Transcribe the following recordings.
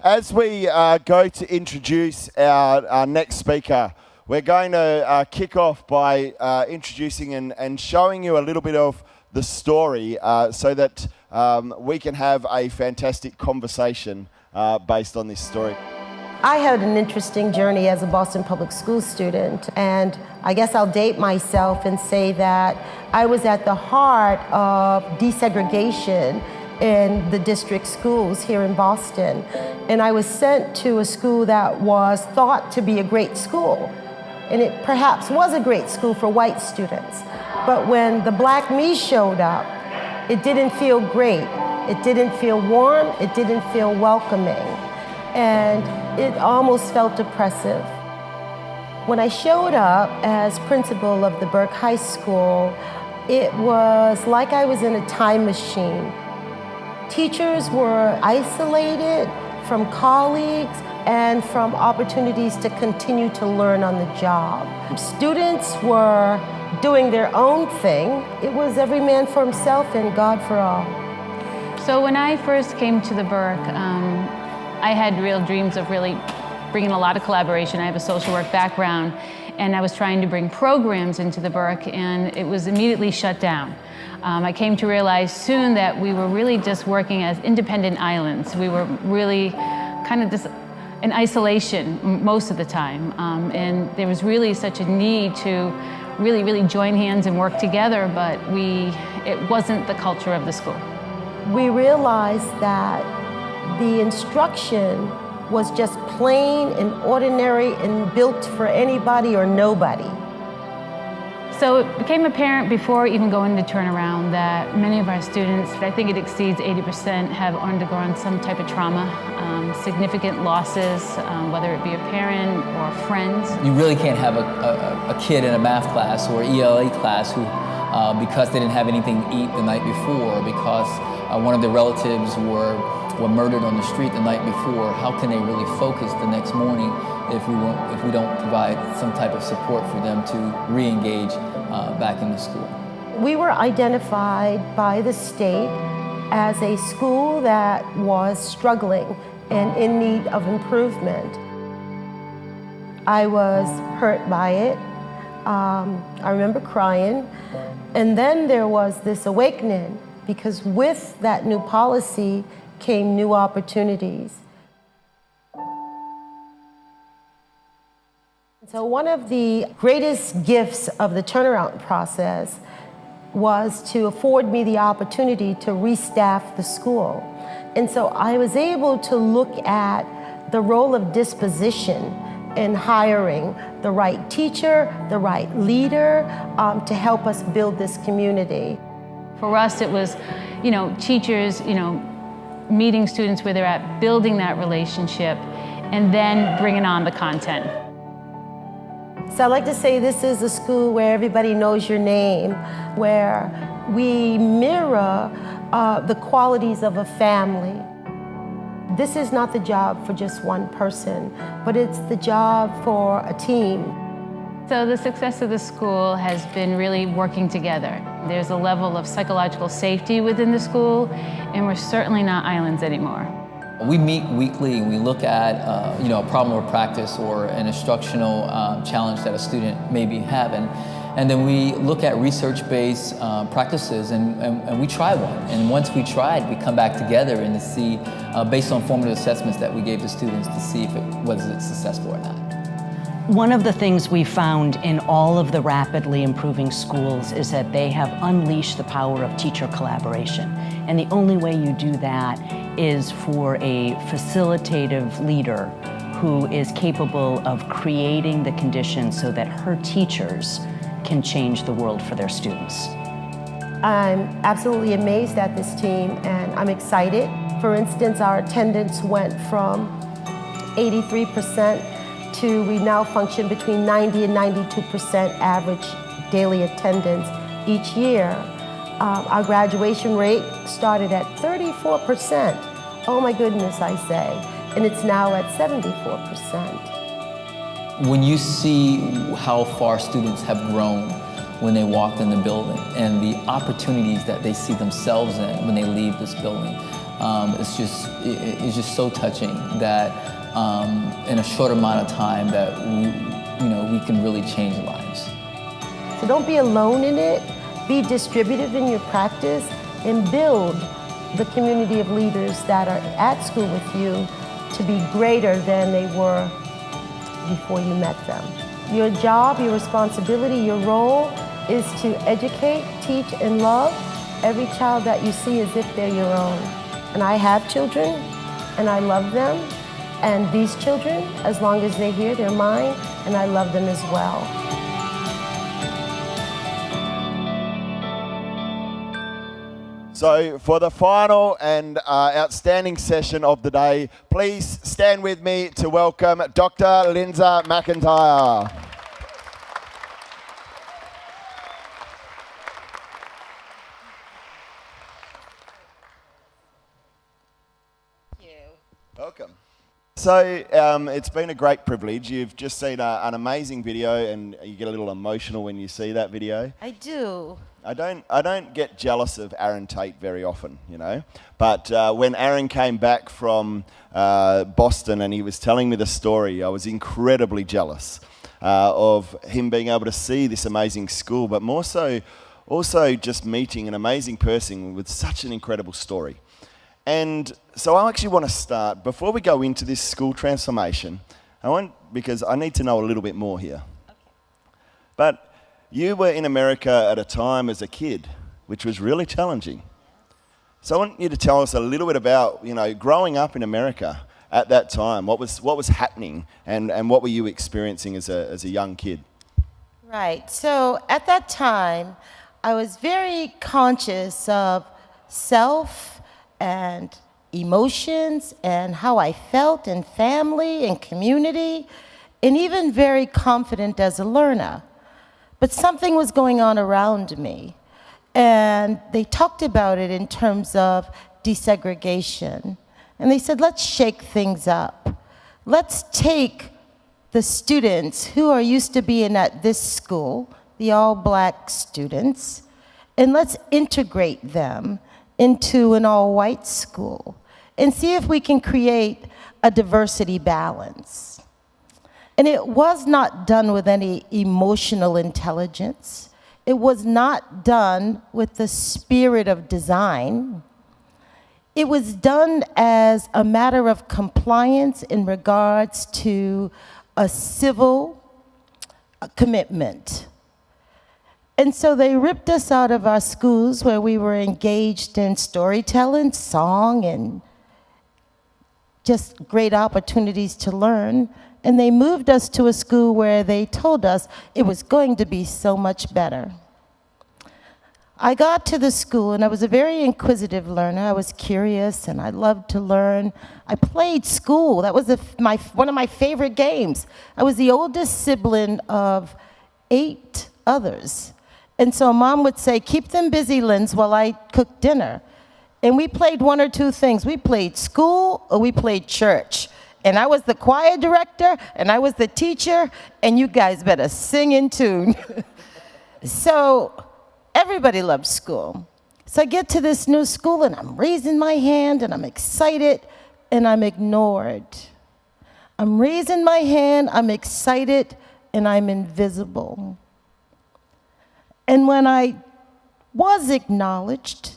As we go to introduce our next speaker, we're going to kick off by introducing and showing you a little bit of the story so that we can have a fantastic conversation based on this story. I had an interesting journey as a Boston Public School student, and I guess I'll date myself and say that I was at the heart of desegregation in the district schools here in Boston. And I was sent to a school that was thought to be a great school. And it perhaps was a great school for white students. But when the black me showed up, it didn't feel great. It didn't feel warm. It didn't feel welcoming. And it almost felt oppressive. When I showed up as principal of the Burke High School, it was like I was in a time machine. Teachers were isolated from colleagues and from opportunities to continue to learn on the job. Students were doing their own thing. It was every man for himself and God for all. So when I first came to the Burke, I had real dreams of really bringing a lot of collaboration. I have a social work background, and I was trying to bring programs into the Burke, and it was immediately shut down. I came to realize soon that we were really just working as independent islands. We were really kind of just in isolation most of the time, and there was really such a need to really join hands and work together, but it wasn't the culture of the school. We realized that the instruction was just plain and ordinary and built for anybody or nobody. So it became apparent before even going to turnaround that many of our students, I think it exceeds 80%, have undergone some type of trauma, significant losses, whether it be a parent or friends. You really can't have a kid in a math class or ELA class who, because they didn't have anything to eat the night before, because one of their relatives were murdered on the street the night before, how can they really focus the next morning if we don't provide some type of support for them to re-engage back in the school? We were identified by the state as a school that was struggling and in need of improvement. I was hurt by it. I remember crying. And then there was this awakening, because with that new policy came new opportunities. So one of the greatest gifts of the turnaround process was to afford me the opportunity to restaff the school. And so I was able to look at the role of disposition in hiring the right teacher, the right leader, to help us build this community. For us, it was, teachers, meeting students where they're at, building that relationship, and then bringing on the content. So I like to say this is a school where everybody knows your name, where we mirror the qualities of a family. This is not the job for just one person, but it's the job for a team. So the success of the school has been really working together. There's a level of psychological safety within the school, and we're certainly not islands anymore. We meet weekly and we look at a problem or practice or an instructional challenge that a student may be having. And then we look at research-based practices and we try one. And once we try it, we come back together and to see, based on formative assessments that we gave the students, to see if it was successful or not. One of the things we found in all of the rapidly improving schools is that they have unleashed the power of teacher collaboration. And the only way you do that is for a facilitative leader who is capable of creating the conditions so that her teachers can change the world for their students. I'm absolutely amazed at this team, and I'm excited. For instance, our attendance went from 83% to we now function between 90 and 92% average daily attendance each year. Our graduation rate started at 34%. Oh my goodness, I say. And it's now at 74%. When you see how far students have grown when they walked in the building and the opportunities that they see themselves in when they leave this building, it's just so touching that in a short amount of time that we can really change lives. So don't be alone in it. Be distributive in your practice and build the community of leaders that are at school with you to be greater than they were before you met them. Your job, your responsibility, your role is to educate, teach, and love every child that you see as if they're your own. And I have children, and I love them. And these children, as long as they're here, they're mine, and I love them as well. So for the final and outstanding session of the day, please stand with me to welcome Dr. Lindsa McIntyre. Welcome. So it's been a great privilege. You've just seen an amazing video, and you get a little emotional when you see that video. I do. I don't get jealous of Aaron Tate very often, But when Aaron came back from Boston and he was telling me the story, I was incredibly jealous of him being able to see this amazing school, but more so also just meeting an amazing person with such an incredible story. And so I actually want to start, before we go into this school transformation, because I need to know a little bit more here. Okay. But you were in America at a time as a kid, which was really challenging. So I want you to tell us a little bit about, growing up in America at that time. What was happening, and what were you experiencing as a young kid? Right. So at that time, I was very conscious of self and emotions and how I felt in family and community, and even very confident as a learner. But something was going on around me, and they talked about it in terms of desegregation. And they said, let's shake things up. Let's take the students who are used to being at this school, the all-black students, and let's integrate them into an all-white school and see if we can create a diversity balance. And it was not done with any emotional intelligence. It was not done with the spirit of design. It was done as a matter of compliance in regards to a civil commitment. And so they ripped us out of our schools where we were engaged in storytelling, song, and just great opportunities to learn. And they moved us to a school where they told us it was going to be so much better. I got to the school, and I was a very inquisitive learner. I was curious, and I loved to learn. I played school. That was one of my favorite games. I was the oldest sibling of 8 others. And so Mom would say, keep them busy, Linz, while I cook dinner. And we played one or two things. We played school or we played church. And I was the choir director, and I was the teacher, and you guys better sing in tune. So everybody loved school. So I get to this new school, and I'm raising my hand, and I'm excited, and I'm ignored. I'm raising my hand, I'm excited, and I'm invisible. And when I was acknowledged,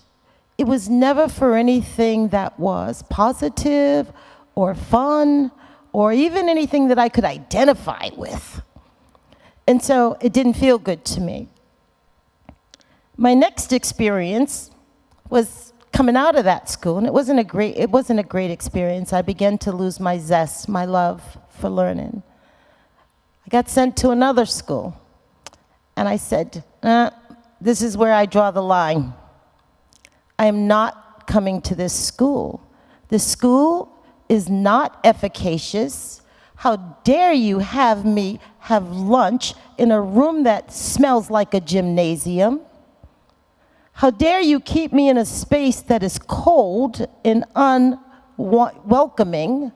it was never for anything that was positive or fun or even anything that I could identify with. And so it didn't feel good to me. My next experience was coming out of that school, and it wasn't a great experience. I began to lose my zest, my love for learning. I got sent to another school. And I said, this is where I draw the line. I am not coming to this school. This school is not efficacious. How dare you have me have lunch in a room that smells like a gymnasium? How dare you keep me in a space that is cold and unwelcoming?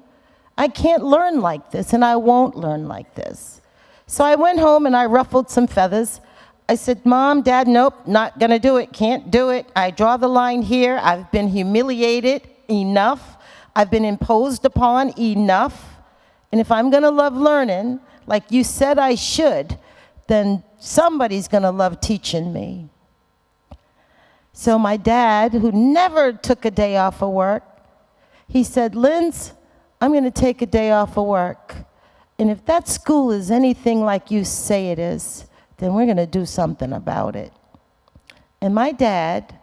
I can't learn like this, and I won't learn like this. So I went home and I ruffled some feathers. I said, Mom, Dad, nope, not gonna do it, can't do it. I draw the line here. I've been humiliated enough. I've been imposed upon enough. And if I'm gonna love learning, like you said I should, then somebody's gonna love teaching me. So my dad, who never took a day off of work, he said, Linz, I'm gonna take a day off of work. And if that school is anything like you say it is, then we're gonna do something about it. And my dad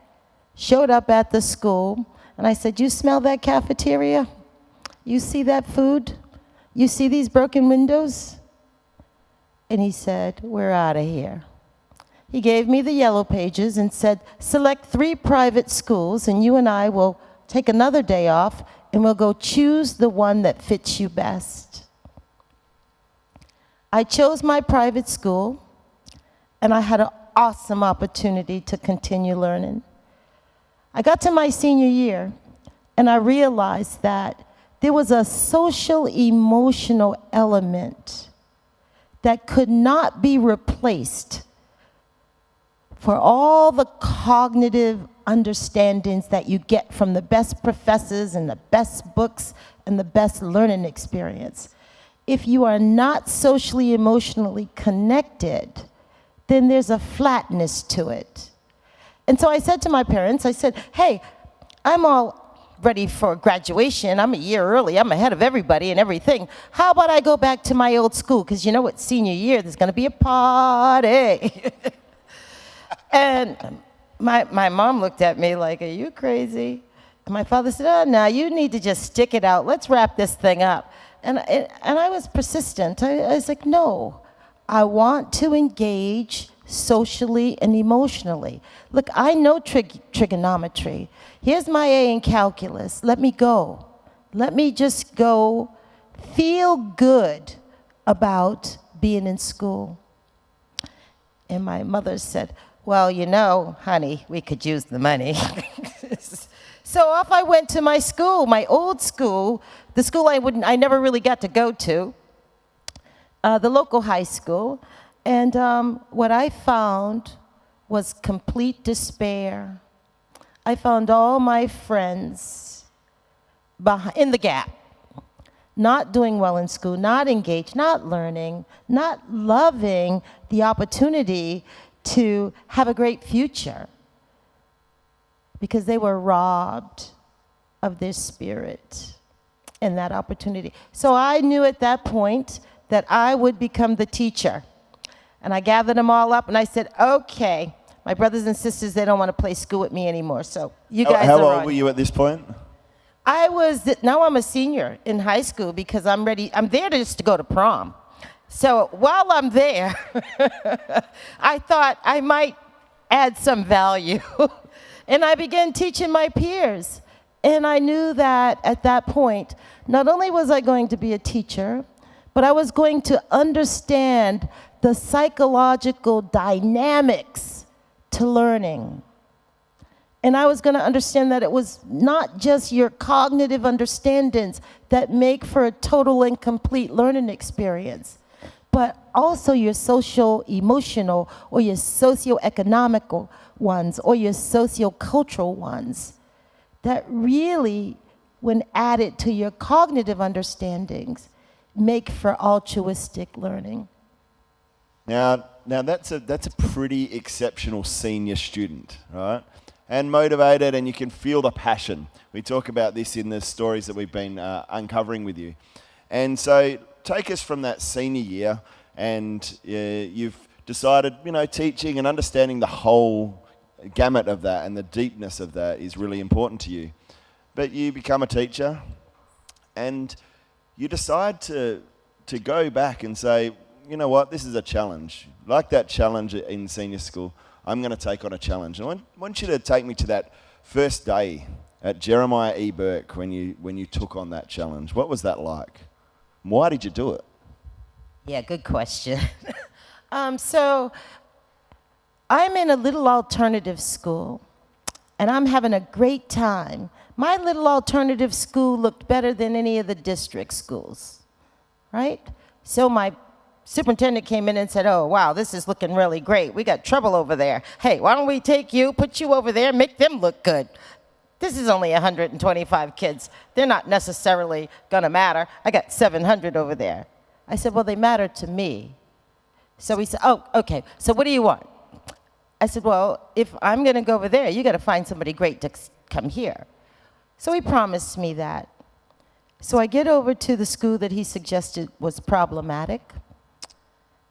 showed up at the school, and I said, you smell that cafeteria? You see that food? You see these broken windows? And he said, we're out of here. He gave me the yellow pages and said, select 3 private schools, and you and I will take another day off, and we'll go choose the one that fits you best. I chose my private school, and I had an awesome opportunity to continue learning. I got to my senior year, and I realized that there was a social emotional element that could not be replaced for all the cognitive understandings that you get from the best professors and the best books and the best learning experience. If you are not socially, emotionally connected, then there's a flatness to it. And so I said to my parents, I said, hey, I'm all ready for graduation. I'm a year early. I'm ahead of everybody and everything. How about I go back to my old school? Because you know what, senior year, there's going to be a party. And my mom looked at me like, are you crazy? And my father said, oh, no, you need to just stick it out. Let's wrap this thing up. And I was persistent. I was like, no, I want to engage socially and emotionally. Look, I know trigonometry. Here's my A in calculus. Let me go. Let me just go feel good about being in school. And my mother said, well, you know, honey, we could use the money. So off I went to my school, my old school, the school I never really got to go to, the local high school. And what I found was complete despair. I found all my friends in the gap, not doing well in school, not engaged, not learning, not loving the opportunity to have a great future because they were robbed of their spirit and that opportunity. So I knew at that point that I would become the teacher. And I gathered them all up and I said, okay, my brothers and sisters, they don't want to play school with me anymore, so you guys How are old on. were you at this point? Now I'm a senior in high school because I'm there just to go to prom. So while I'm there, I thought I might add some value. And I began teaching my peers. And I knew that at that point, not only was I going to be a teacher, but I was going to understand the psychological dynamics to learning. And I was going to understand that it was not just your cognitive understandings that make for a total and complete learning experience, but also your social, emotional, or your socioeconomical ones, or your sociocultural ones, that really, when added to your cognitive understandings, make for altruistic learning. Now that's a pretty exceptional senior student, right? And motivated, and you can feel the passion. We talk about this in the stories that we've been uncovering with you. And so take us from that senior year, and you've decided, teaching and understanding the whole gamut of that and the deepness of that is really important to you. But you become a teacher, and you decide to go back and say, you know what, this is a challenge. Like that challenge in senior school, I'm going to take on a challenge. And I want you to take me to that first day at Jeremiah E. Burke when you took on that challenge. What was that like? Why did you do it? Yeah, good question. So I'm in a little alternative school, and I'm having a great time. My little alternative school looked better than any of the district schools, right? So my superintendent came in and said, oh, wow, this is looking really great. We got trouble over there. Hey, why don't we take you, put you over there, make them look good? this is only 125 kids. They're not necessarily going to matter. I got 700 over there. I said, well, they matter to me. So he said, oh, okay, so what do you want? I said, well, if I'm going to go over there, you got to find somebody great to come here. So he promised me that. So I get over to the school that he suggested was problematic,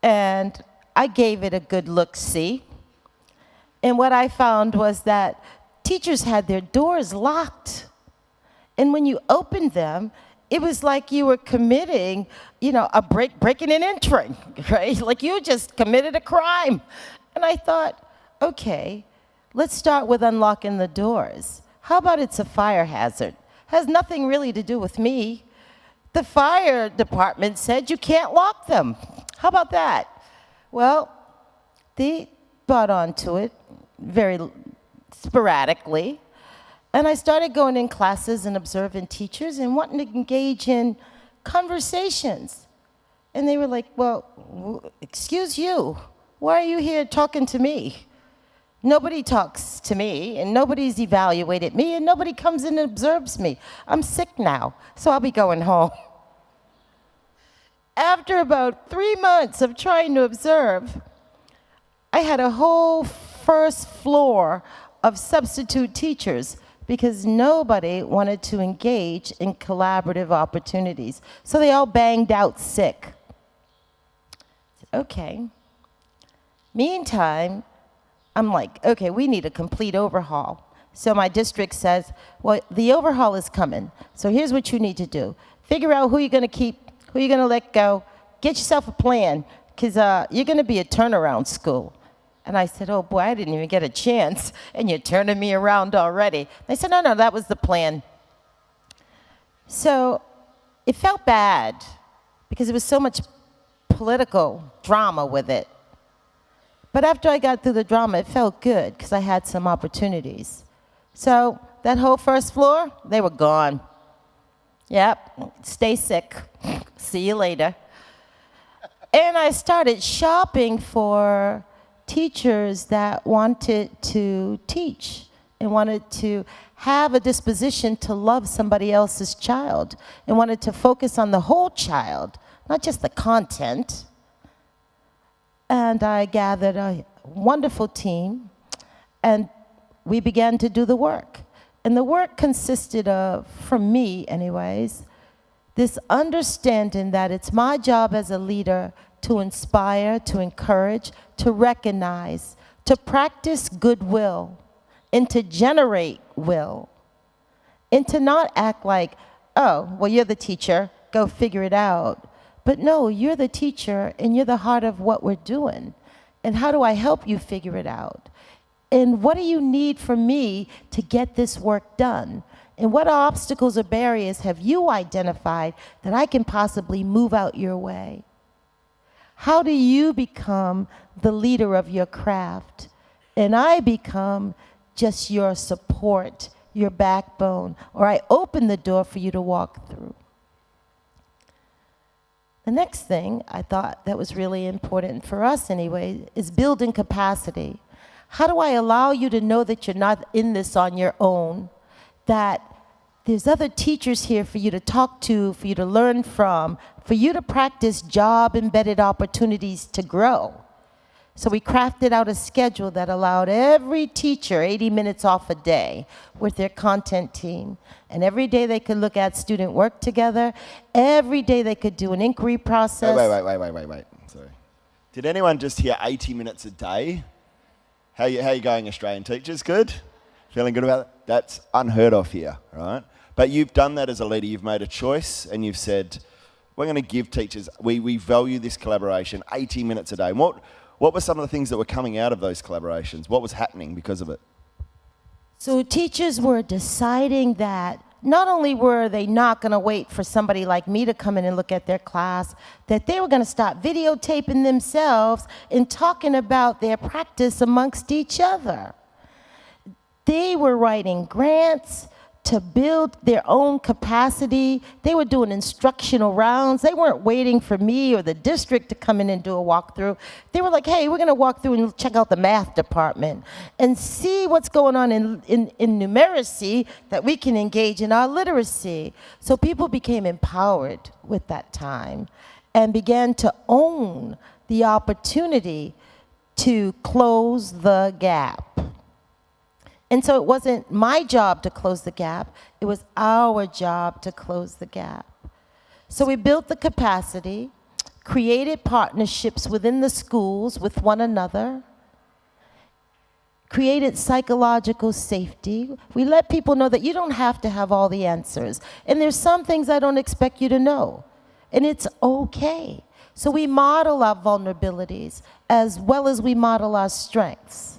and I gave it a good look-see. And what I found was that teachers had their doors locked. And when you opened them, it was like you were committing, a breaking and entering, right? Like you just committed a crime. And I thought, okay, let's start with unlocking the doors. How about it's a fire hazard? Has nothing really to do with me. The fire department said you can't lock them. How about that? Well, they bought onto it very sporadically. And I started going in classes and observing teachers and wanting to engage in conversations. And they were like, well, excuse you, why are you here talking to me? Nobody talks to me, and nobody's evaluated me, and nobody comes in and observes me. I'm sick now, so I'll be going home. After about 3 months of trying to observe, I had a whole first floor of substitute teachers because nobody wanted to engage in collaborative opportunities. So they all banged out sick. Okay. Meantime, I'm like, okay, we need a complete overhaul. So my district says, well, the overhaul is coming. So here's what you need to do. Figure out who you're going to keep, who you're going to let go. Get yourself a plan, because you're going to be a turnaround school. And I said, oh, boy, I didn't even get a chance, and you're turning me around already. They said, no, that was the plan. So it felt bad, because there was so much political drama with it. But after I got through the drama, it felt good, because I had some opportunities. So that whole first floor, they were gone. Yep, stay sick. See you later. And I started shopping for teachers that wanted to teach and wanted to have a disposition to love somebody else's child and wanted to focus on the whole child, not just the content. And I gathered a wonderful team, and we began to do the work. And the work consisted of, for me anyways, this understanding that it's my job as a leader to inspire, to encourage, to recognize, to practice goodwill, and to generate will, and to not act like, oh, well, you're the teacher, go figure it out. But no, you're the teacher, and you're the heart of what we're doing. And how do I help you figure it out? And what do you need from me to get this work done? And what obstacles or barriers have you identified that I can possibly move out your way? How do you become the leader of your craft? And I become just your support, your backbone, or I open the door for you to walk through. The next thing I thought that was really important for us anyway is building capacity. How do I allow you to know that you're not in this on your own, that there's other teachers here for you to talk to, for you to learn from, for you to practice job-embedded opportunities to grow. So we crafted out a schedule that allowed every teacher 80 minutes off a day with their content team. And every day they could look at student work together. Every day they could do an inquiry process. Wait. Sorry. Did anyone just hear 80 minutes a day? How you going, Australian teachers? Good? Feeling good about it? That's unheard of here, right? But you've done that as a leader. You've made a choice and you've said, we're going to give teachers, we value this collaboration, 80 minutes a day. And what were some of the things that were coming out of those collaborations? What was happening because of it? So teachers were deciding that not only were they not going to wait for somebody like me to come in and look at their class, that they were going to start videotaping themselves and talking about their practice amongst each other. They were writing grants. to build their own capacity. They were doing instructional rounds. They weren't waiting for me or the district to come in and do a walkthrough. They were like, hey, we're going to walk through and check out the math department and see what's going on in numeracy that we can engage in our literacy. So people became empowered with that time and began to own the opportunity to close the gap. And so it wasn't my job to close the gap, it was our job to close the gap. So we built the capacity, created partnerships within the schools with one another, created psychological safety. We let people know that you don't have to have all the answers. And there's some things I don't expect you to know. And it's okay. So we model our vulnerabilities as well as we model our strengths.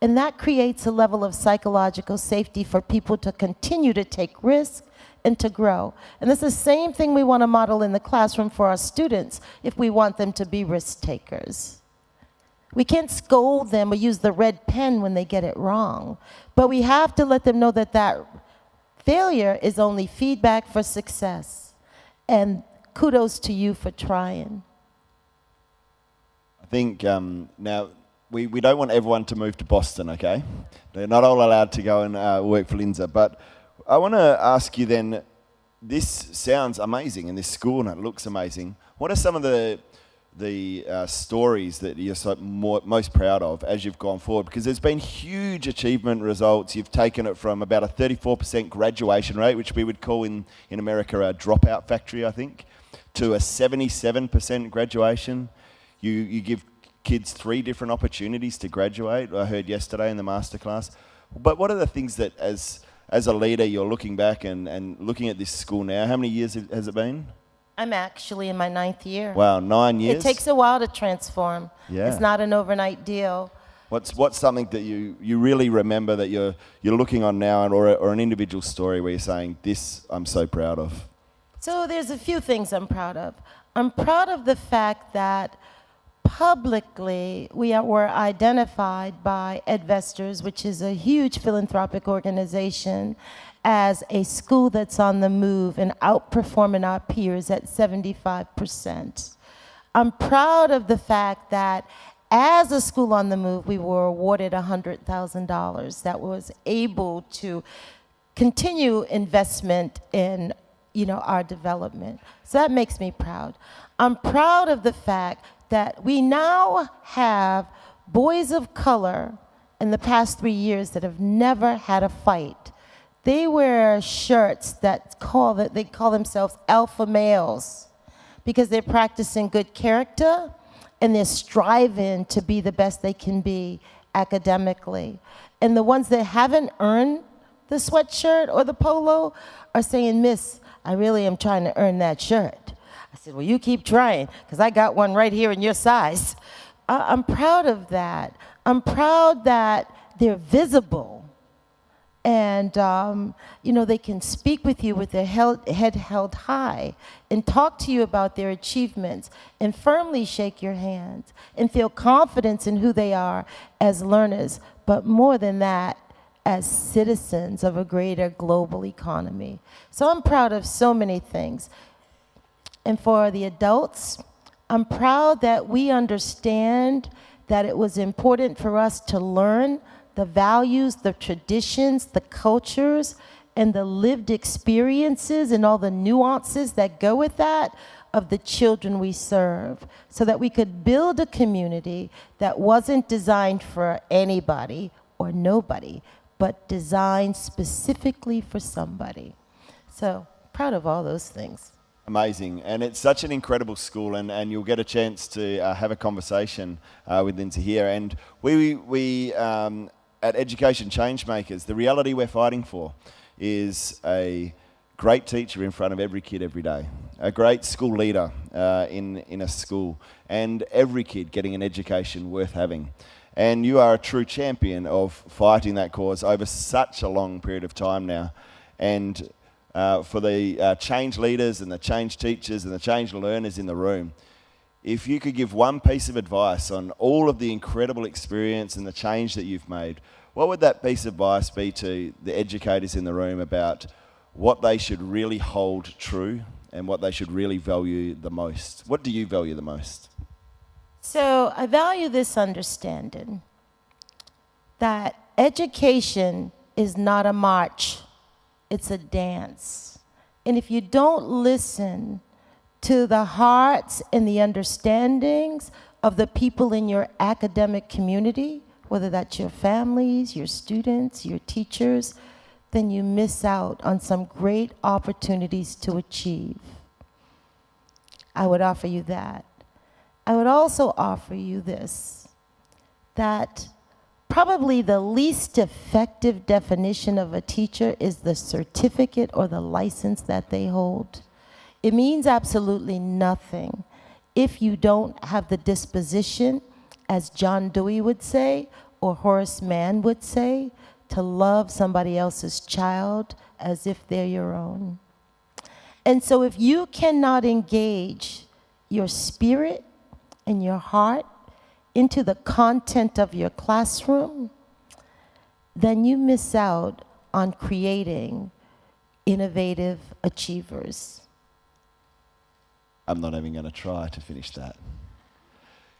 And that creates a level of psychological safety for people to continue to take risks and to grow. And that's the same thing we want to model in the classroom for our students if we want them to be risk takers. We can't scold them or use the red pen when they get it wrong, but we have to let them know that that failure is only feedback for success. And kudos to you for trying. I think now, we don't want everyone to move to Boston, okay? They're not all allowed to go and work for Lindsa. But I want to ask you then, this sounds amazing in this school and it looks amazing. What are some of the stories that you're most proud of as you've gone forward? Because there's been huge achievement results. You've taken it from about a 34% graduation rate, which we would call in America a dropout factory, I think, to a 77% graduation. You give kids 3 different opportunities to graduate, I heard yesterday in the masterclass. But what are the things that as a leader you're looking back and looking at this school now? How many years has it been? I'm actually in my 9th year. Wow, 9 years? It takes a while to transform. Yeah. It's not an overnight deal. What's something that you really remember that you're looking on now, or an individual story where you're saying, this I'm so proud of? So there's a few things I'm proud of. I'm proud of the fact that publicly, we were identified by Edvestors, which is a huge philanthropic organization, as a school that's on the move and outperforming our peers at 75%. I'm proud of the fact that as a school on the move, we were awarded $100,000 that was able to continue investment in our development. So that makes me proud. I'm proud of the fact that we now have boys of color in the past 3 years that have never had a fight. They wear shirts that they call themselves alpha males because they're practicing good character and they're striving to be the best they can be academically. And the ones that haven't earned the sweatshirt or the polo are saying, Miss, I really am trying to earn that shirt. I said, well, you keep trying, because I got one right here in your size. I'm proud of that. I'm proud that they're visible. And, they can speak with you with their head held high and talk to you about their achievements and firmly shake your hand and feel confidence in who they are as learners, but more than that, as citizens of a greater global economy. So I'm proud of so many things. And for the adults, I'm proud that we understand that it was important for us to learn the values, the traditions, the cultures, and the lived experiences and all the nuances that go with that of the children we serve, so that we could build a community that wasn't designed for anybody or nobody, but designed specifically for somebody. So proud of all those things. Amazing, and it's such an incredible school, and you'll get a chance to have a conversation with Lindsa here. And we at Education Changemakers, the reality we're fighting for is a great teacher in front of every kid every day, a great school leader in a school, and every kid getting an education worth having. And you are a true champion of fighting that cause over such a long period of time now. And for the change leaders and the change teachers and the change learners in the room, if you could give one piece of advice on all of the incredible experience and the change that you've made, what would that piece of advice be to the educators in the room about what they should really hold true and what they should really value the most? What do you value the most? So I value this understanding that education is not a march, it's a dance. And if you don't listen to the hearts and the understandings of the people in your academic community, whether that's your families, your students, your teachers, then you miss out on some great opportunities to achieve. I would offer you that. I would also offer you this, that probably the least effective definition of a teacher is the certificate or the license that they hold. It means absolutely nothing if you don't have the disposition, as John Dewey would say, or Horace Mann would say, to love somebody else's child as if they're your own. And so if you cannot engage your spirit and your heart into the content of your classroom, then you miss out on creating innovative achievers. I'm not even going to try to finish that.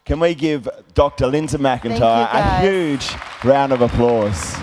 Can we give Dr. Lindsa McIntyre a huge round of applause?